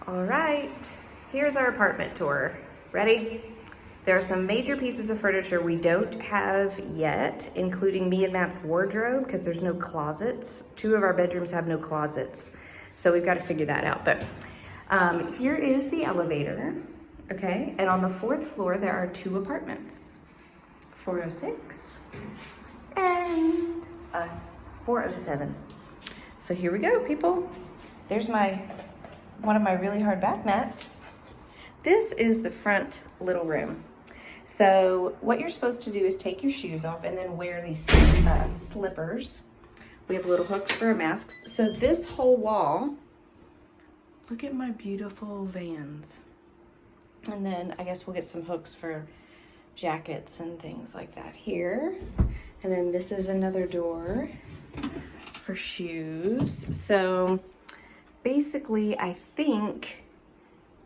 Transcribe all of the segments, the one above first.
All right, here's our apartment tour. Ready? There are some major pieces of furniture we don't have yet, including me and Matt's wardrobe, because there's no closets. 2 of our bedrooms have no closets, so we've got to figure that out. But here is the elevator, okay? And on the 4th floor, there are 2 apartments, 406 and us, 407. So here we go, people. There's one of my really hard bath mats. This is the front little room. So what you're supposed to do is take your shoes off and then wear these slippers. We have little hooks for our masks. So this whole wall, look at my beautiful Vans. And then I guess we'll get some hooks for jackets and things like that here. And then this is another door for shoes. So basically, I think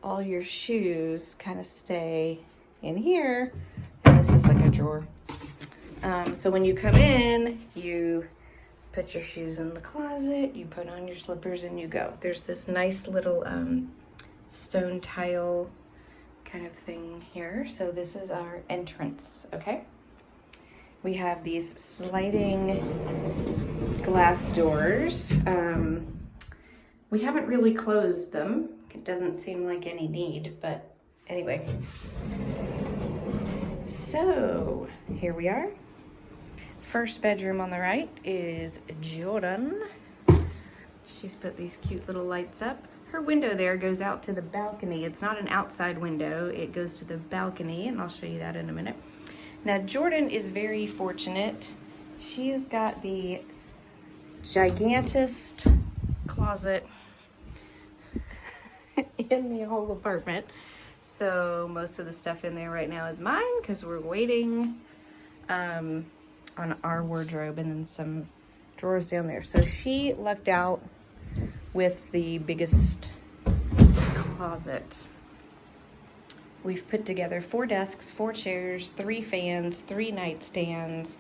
all your shoes kind of stay in here, and this is like a drawer. So when you come in, you put your shoes in the closet, you put on your slippers, and you go. There's this nice little stone tile kind of thing here. So this is our entrance, okay? We have these sliding glass doors. We haven't really closed them. It doesn't seem like any need, but anyway. So here we are. First bedroom on the right is Jordan. She's put these cute little lights up. Her window there goes out to the balcony. It's not an outside window. It goes to the balcony, and I'll show you that in a minute. Now, Jordan is very fortunate. She has got the gigantest closet in the whole apartment. So most of the stuff in there right now is mine because we're waiting on our wardrobe, and then some drawers down there. So she lucked out with the biggest closet. We've put together 4 desks, 4 chairs, 3 fans, 3 nightstands,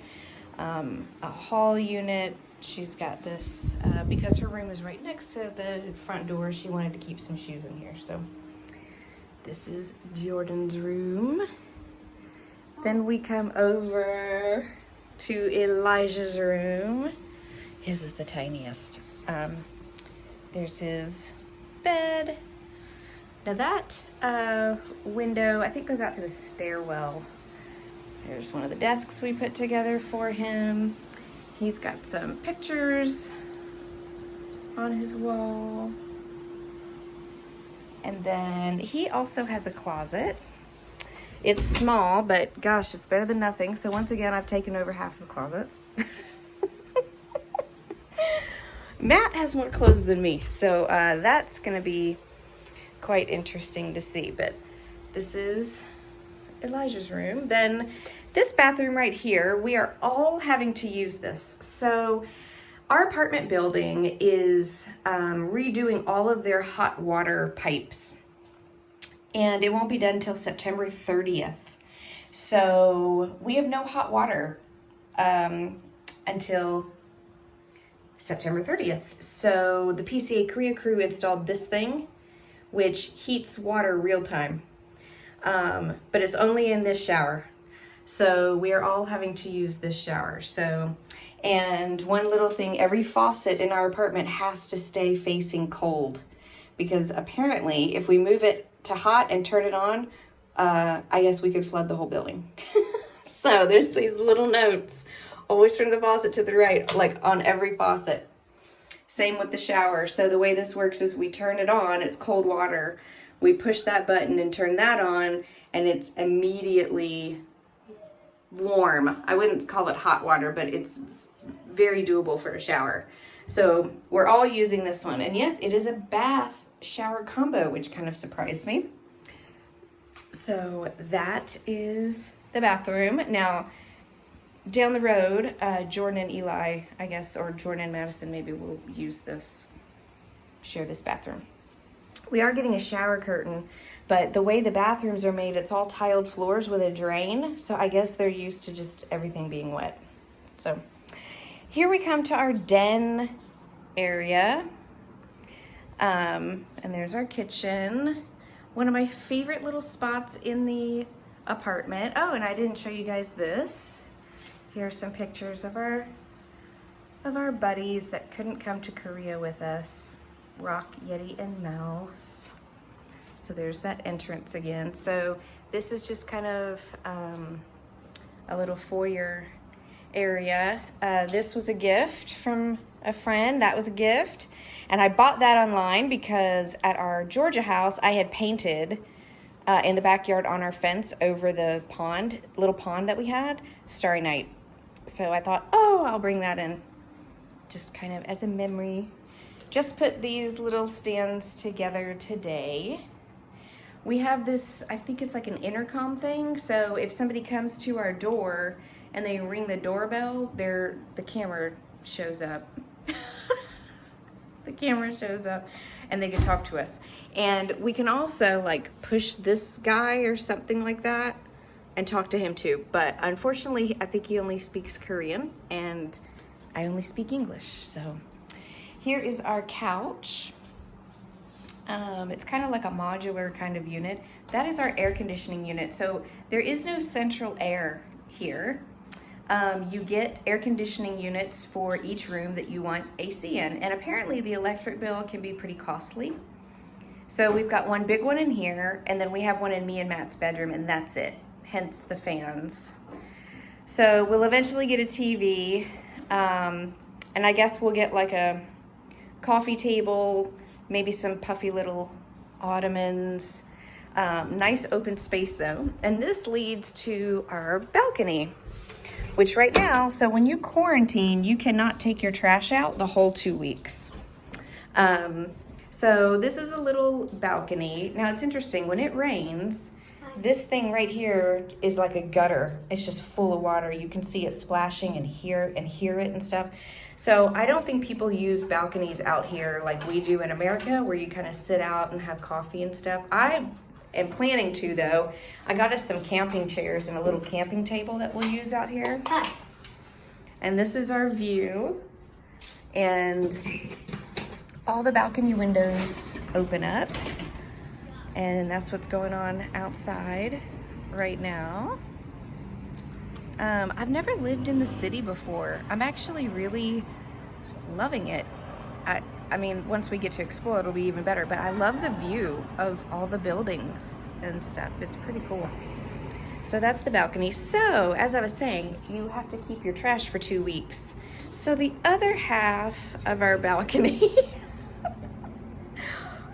a hall unit. She's got this, because her room is right next to the front door, she wanted to keep some shoes in here. So this is Jordan's room. Then we come over to Elijah's room. His is the tiniest. There's his bed. Now that window, I think, goes out to the stairwell. There's one of the desks we put together for him. He's got some pictures on his wall. And then he also has a closet. It's small, but gosh, it's better than nothing. So once again, I've taken over half of the closet. Matt has more clothes than me, so that's gonna be quite interesting to see. But this is Elijah's room. Then this bathroom right here, we are all having to use this. So our apartment building is redoing all of their hot water pipes, and it won't be done until September 30th. So we have no hot water until September 30th. So the PCA Korea crew installed this thing, which heats water real time. But it's only in this shower. So we are all having to use this shower. So, and one little thing, every faucet in our apartment has to stay facing cold, because apparently if we move it to hot and turn it on, I guess we could flood the whole building. So there's these little notes, always turn the faucet to the right, like on every faucet. Same with the shower. So the way this works is we turn it on, it's cold water. We push that button and turn that on, and it's immediately warm. I wouldn't call it hot water, but it's very doable for a shower. So we're all using this one. And yes, it is a bath shower combo, which kind of surprised me. So that is the bathroom. Now, down the road, Jordan and Eli, I guess, or Jordan and Madison maybe will use this, share this bathroom. We are getting a shower curtain, but the way the bathrooms are made, it's all tiled floors with a drain. So I guess they're used to just everything being wet. So here we come to our den area. And there's our kitchen. One of my favorite little spots in the apartment. Oh, and I didn't show you guys this. Here are some pictures of our buddies that couldn't come to Korea with us. Rock, Yeti, and Mouse. So there's that entrance again. So this is just kind of a little foyer area. This was a gift from a friend. That was a gift. And I bought that online because at our Georgia house, I had painted in the backyard on our fence over the pond, little pond that we had, Starry Night. So I thought, oh, I'll bring that in just kind of as a memory. Just put these little stands together today. We have this, I think it's like an intercom thing. So if somebody comes to our door and they ring the doorbell, the camera shows up. The camera shows up and they can talk to us. And we can also like push this guy or something like that and talk to him too. But unfortunately, I think he only speaks Korean and I only speak English. So here is our couch. It's kind of like a modular kind of unit. That is our air conditioning unit. So there is no central air here. You get air conditioning units for each room that you want AC in. And apparently the electric bill can be pretty costly. So we've got one big one in here, and then we have one in me and Matt's bedroom, and that's it. Hence the fans. So we'll eventually get a TV. And I guess we'll get like a coffee table, maybe some puffy little ottomans. Nice open space though. And this leads to our balcony, which right now, so when you quarantine, you cannot take your trash out the whole 2 weeks. So this is a little balcony. Now it's interesting, when it rains, this thing right here is like a gutter. It's just full of water. You can see it splashing and hear it and stuff. So I don't think people use balconies out here like we do in America, where you kind of sit out and have coffee and stuff. I am planning to though. I got us some camping chairs and a little camping table that we'll use out here. And this is our view. And all the balcony windows open up. And that's what's going on outside right now. I've never lived in the city before. I'm actually really loving it. I mean, once we get to explore, it'll be even better, but I love the view of all the buildings and stuff. It's pretty cool. So that's the balcony. So, as I was saying, you have to keep your trash for 2 weeks. So the other half of our balcony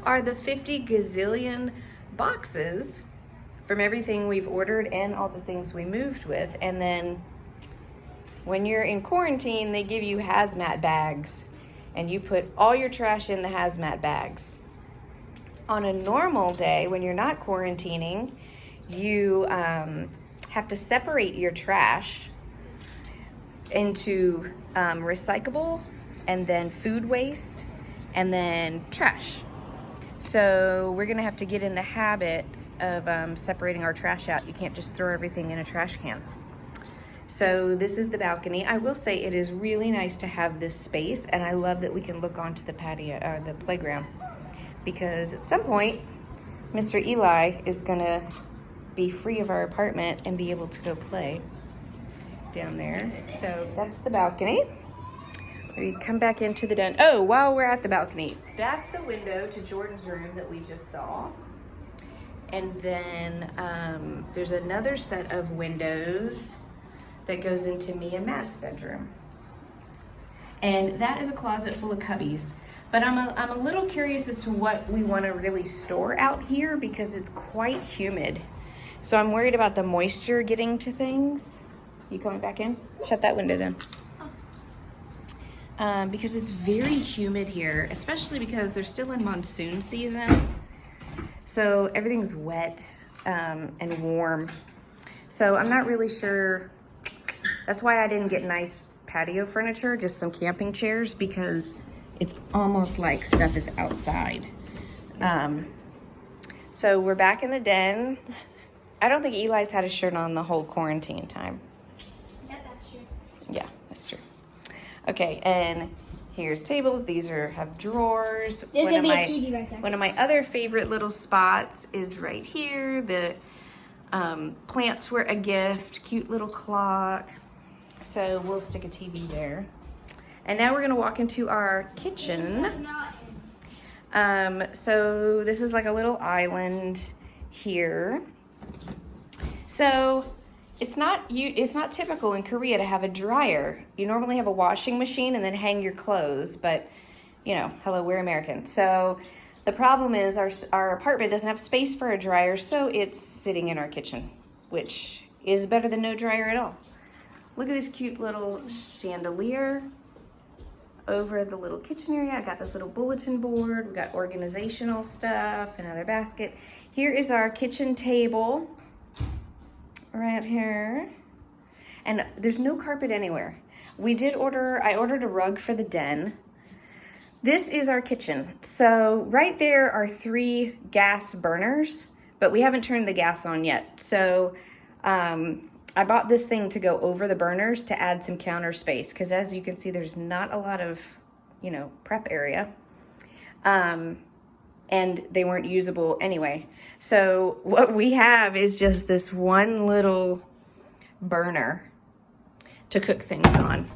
are the 50 gazillion boxes from everything we've ordered and all the things we moved with. And then when you're in quarantine, they give you hazmat bags and you put all your trash in the hazmat bags. On a normal day, when you're not quarantining, you have to separate your trash into recyclable and then food waste and then trash. So we're gonna have to get in the habit of separating our trash out. You can't just throw everything in a trash can. So this is the balcony. I will say it is really nice to have this space, and I love that we can look onto the patio, the playground, because at some point, Mr. Eli is gonna be free of our apartment and be able to go play down there. So that's the balcony. We come back into the den. Oh, while we're at the balcony, that's the window to Jordan's room that we just saw. And then there's another set of windows that goes into me and Matt's bedroom. And that is a closet full of cubbies. But I'm a little curious as to what we want to really store out here because it's quite humid. So I'm worried about the moisture getting to things. You coming back in? Shut that window then. Because it's very humid here, especially because they're still in monsoon season. So everything's wet and warm. So I'm not really sure. That's why I didn't get nice patio furniture, just some camping chairs, because it's almost like stuff is outside. So we're back in the den. I don't think Eli's had a shirt on the whole quarantine time. Yeah, that's true. Yeah, that's true. Okay, and Here's tables. These have drawers. There's gonna be a TV right there. One of my other favorite little spots is right here. The plants were a gift. Cute little clock. So we'll stick a TV there. And now we're gonna walk into our kitchen. So this is like a little island here. So it's not typical in Korea to have a dryer. You normally have a washing machine and then hang your clothes, but you know, hello, we're American. So the problem is our apartment doesn't have space for a dryer, so it's sitting in our kitchen, which is better than no dryer at all. Look at this cute little chandelier over the little kitchen area. I got this little bulletin board. We got organizational stuff, another basket. Here is our kitchen table right here. And there's no carpet anywhere. I ordered a rug for the den. This is our kitchen. So right there are 3 gas burners, but we haven't turned the gas on yet. So I bought this thing to go over the burners to add some counter space, because as you can see, there's not a lot of, you know, prep area. And they weren't usable anyway. So what we have is just this one little burner to cook things on.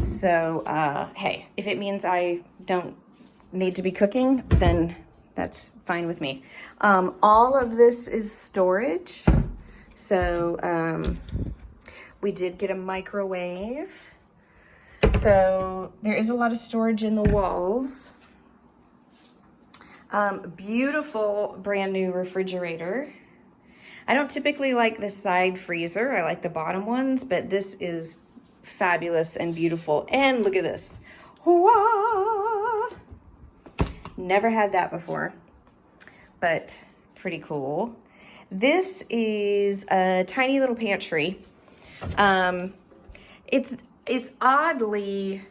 So, hey, if it means I don't need to be cooking, then that's fine with me. All of this is storage. So, we did get a microwave. So there is a lot of storage in the walls. Beautiful brand new refrigerator. I don't typically like the side freezer. I like the bottom ones, but this is fabulous and beautiful. And look at this. Wah! Never had that before, but pretty cool. This is a tiny little pantry. It's oddly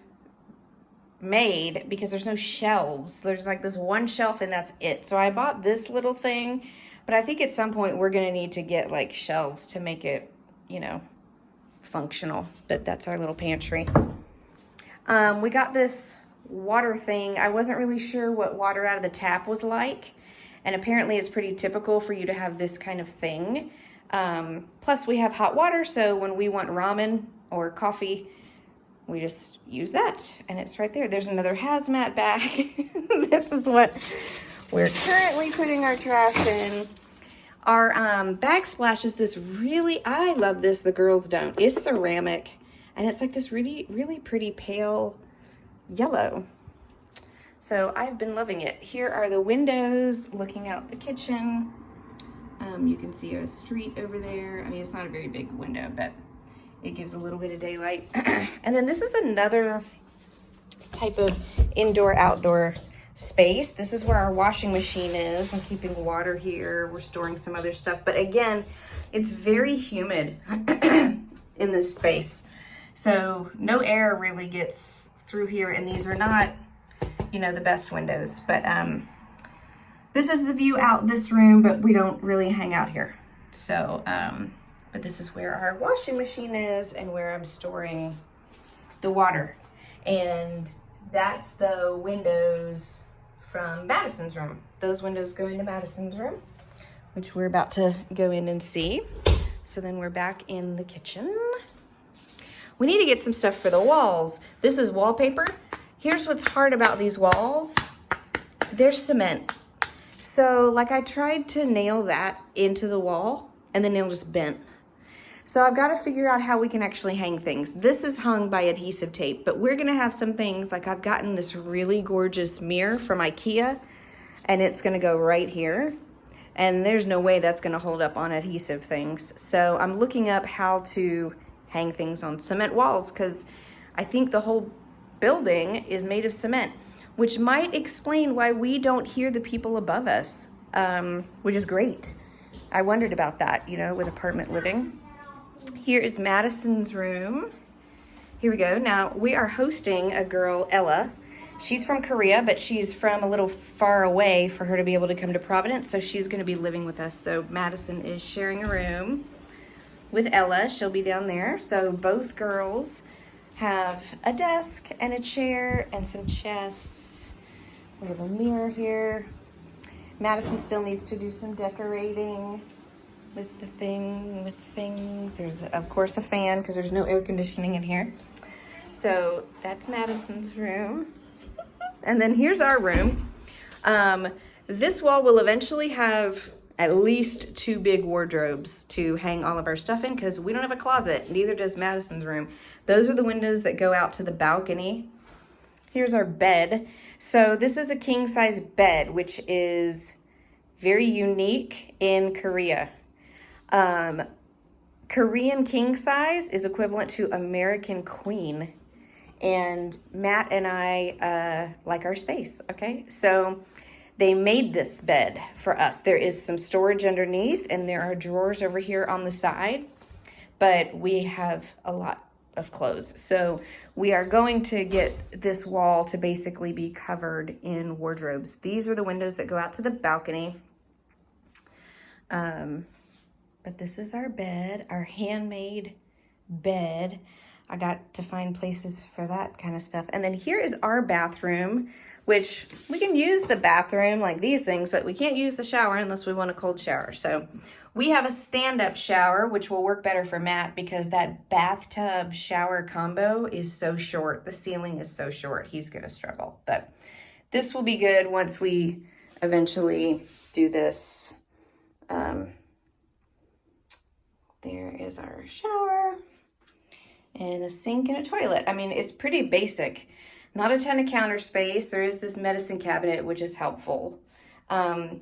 made because there's no shelves. There's like this one shelf and that's it. So I bought this little thing, but I think at some point we're gonna need to get like shelves to make it, you know, functional. But that's our little pantry. We got this water thing. I wasn't really sure what water out of the tap was like. And apparently it's pretty typical for you to have this kind of thing. Plus we have hot water, so when we want ramen or coffee, we just use that, and it's right there. There's another hazmat bag. This is what we're currently putting our trash in. Our backsplash is this really, I love this, the girls don't. It's ceramic, and it's like this really, really pretty pale yellow. So I've been loving it. Here are the windows looking out the kitchen. You can see a street over there. I mean, it's not a very big window, but it gives a little bit of daylight. And then this is another type of indoor-outdoor space. This is where our washing machine is. I'm keeping water here. We're storing some other stuff. But again, it's very humid in this space. So no air really gets through here. And these are not, you know, the best windows. But this is the view out this room, but we don't really hang out here. So, but this is where our washing machine is and where I'm storing the water. And that's the windows from Madison's room. Those windows go into Madison's room, which we're about to go in and see. So then we're back in the kitchen. We need to get some stuff for the walls. This is wallpaper. Here's what's hard about these walls. There's cement. So like I tried to nail that into the wall and the nail just bent. So I've got to figure out how we can actually hang things. This is hung by adhesive tape, but we're gonna have some things, like I've gotten this really gorgeous mirror from IKEA, and it's gonna go right here. And there's no way that's gonna hold up on adhesive things. So I'm looking up how to hang things on cement walls, because I think the whole building is made of cement, which might explain why we don't hear the people above us, which is great. I wondered about that, you know, with apartment living. Here is Madison's room. Here we go. Now, we are hosting a girl, Ella. She's from Korea, but she's from a little far away for her to be able to come to Providence, so she's going to be living with us. So Madison is sharing a room with Ella. She'll be down there. So both girls have a desk and a chair and some chests. We have a mirror here. Madison still needs to do some decorating with things. There's, of course, a fan because there's no air conditioning in here. So that's Madison's room. And then here's our room. This wall will eventually have at least 2 big wardrobes to hang all of our stuff in because we don't have a closet, neither does Madison's room. Those are the windows that go out to the balcony. Here's our bed. So this is a king size bed, which is very unique in Korea. Korean king size is equivalent to American queen. And Matt and I like our space, okay? So they made this bed for us. There is some storage underneath and there are drawers over here on the side, but we have a lot of clothes. So we are going to get this wall to basically be covered in wardrobes. These are the windows that go out to the balcony. But this is our bed, our handmade bed. I got to find places for that kind of stuff. And then here is our bathroom, which we can use the bathroom like these things, but we can't use the shower unless we want a cold shower. So we have a stand-up shower, which will work better for Matt because that bathtub shower combo is so short. The ceiling is so short. He's gonna struggle, but this will be good once we eventually do this. There is our shower and a sink and a toilet. I mean, it's pretty basic. Not a ton of counter space. There is this medicine cabinet, which is helpful. There's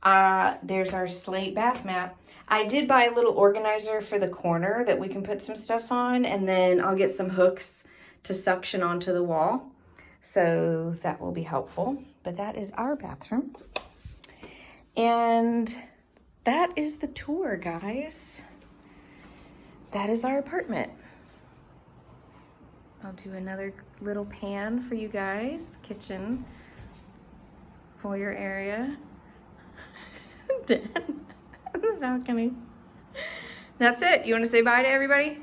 our slate bath mat. I did buy a little organizer for the corner that we can put some stuff on, and then I'll get some hooks to suction onto the wall. So that will be helpful. But that is our bathroom. And that is the tour, guys. That is our apartment. I'll do another little pan for you guys. Kitchen, foyer area, den, the balcony. That's it. You want to say bye to everybody?